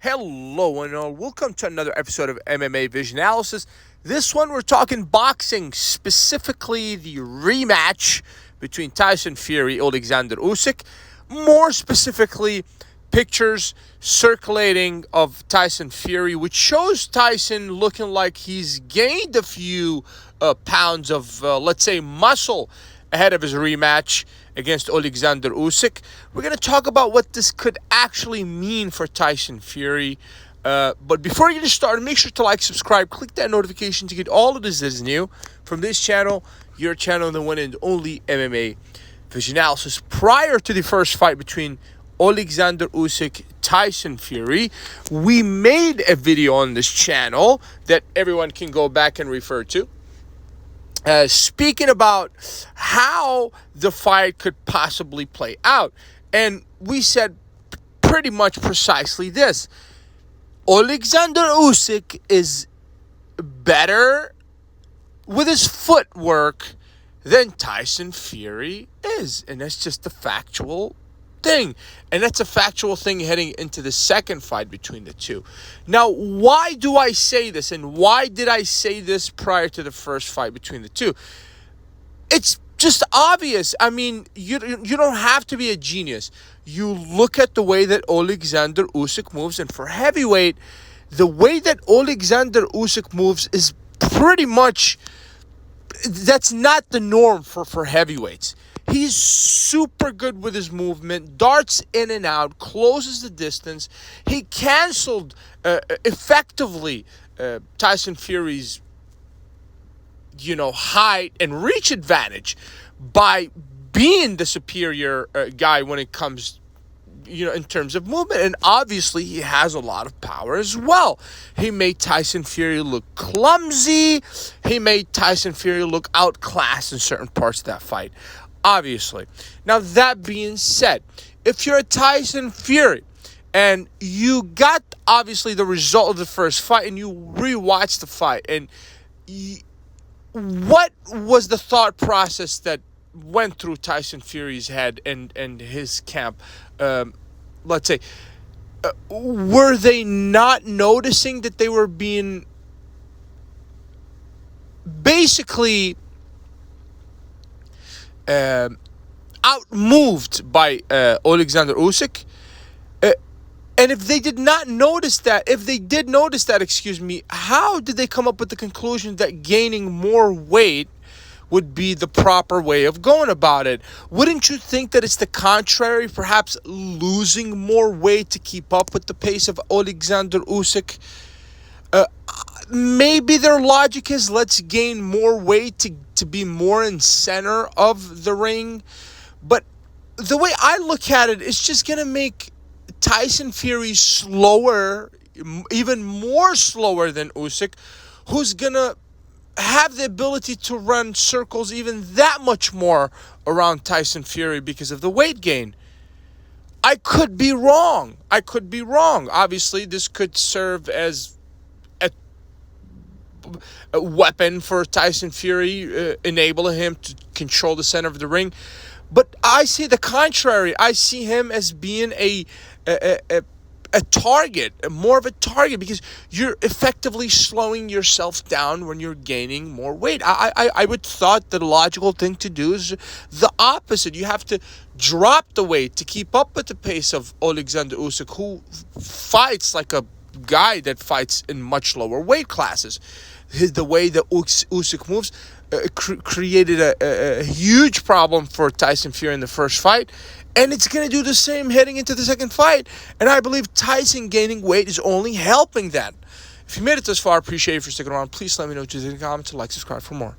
Hello and all. Welcome to another episode of MMA Vision Analysis. This one we're talking boxing, specifically the rematch between Tyson Fury, Oleksandr Usyk. More specifically, pictures circulating of Tyson Fury, which shows Tyson looking like he's gained a few pounds of, let's say, muscle ahead of his rematch against Oleksandr Usyk. We're going to talk about what this could actually mean for Tyson Fury. But before you get started, make sure to like, subscribe, click that notification to get all of this that is new from this channel, your channel, the one and only MMA Vision Analysis. Prior to the first fight between Oleksandr Usyk, Tyson Fury, we made a video on this channel that everyone can go back and refer to. Speaking about how the fight could possibly play out. And we said pretty much precisely this. Oleksandr Usyk is better with his footwork than Tyson Fury is. And that's just a factual thing. And that's a factual thing heading into the second fight between the two. Now, why do I say this? And why did I say this prior to the first fight between the two? It's just obvious. I mean, you don't have to be a genius. You look at the way that Oleksandr Usyk moves, and for heavyweight, the way that Oleksandr Usyk moves is pretty much, that's not the norm for heavyweights. He's super good with his movement, darts in and out, closes the distance. He canceled effectively Tyson Fury's, height and reach advantage by being the superior guy when it comes, in terms of movement. And obviously, he has a lot of power as well. He made Tyson Fury look clumsy. He made Tyson Fury look outclassed in certain parts of that fight. Obviously. Now, that being said, if you're a Tyson Fury and you got, obviously, the result of the first fight and you rewatched the fight, and what was the thought process that went through Tyson Fury's head and his camp? Let's say, were they not noticing that they were being basically outmoved by Oleksandr Usyk? And if they did not notice that, how did they come up with the conclusion that gaining more weight would be the proper way of going about it? Wouldn't you think that it's the contrary, perhaps losing more weight to keep up with the pace of Oleksandr Usyk? Maybe their logic is, let's gain more weight to be more in center of the ring. But the way I look at it, it's just going to make Tyson Fury slower, even more slower than Usyk, who's going to have the ability to run circles even that much more around Tyson Fury because of the weight gain. I could be wrong. Obviously, this could serve as a weapon for Tyson Fury, enabling him to control the center of the ring. But I see the contrary. I see him as being a target, more of a target, because you're effectively slowing yourself down when you're gaining more weight. I would thought the logical thing to do is the opposite. You have to drop the weight to keep up with the pace of Oleksandr Usyk, who fights like a guy that fights in much lower weight classes. The way that Usyk moves created a huge problem for Tyson Fury in the first fight, and it's going to do the same heading into the second fight. And I believe Tyson gaining weight is only helping that. If you made it this far, I appreciate you for sticking around. Please let me know what you think in the comments and like, subscribe for more.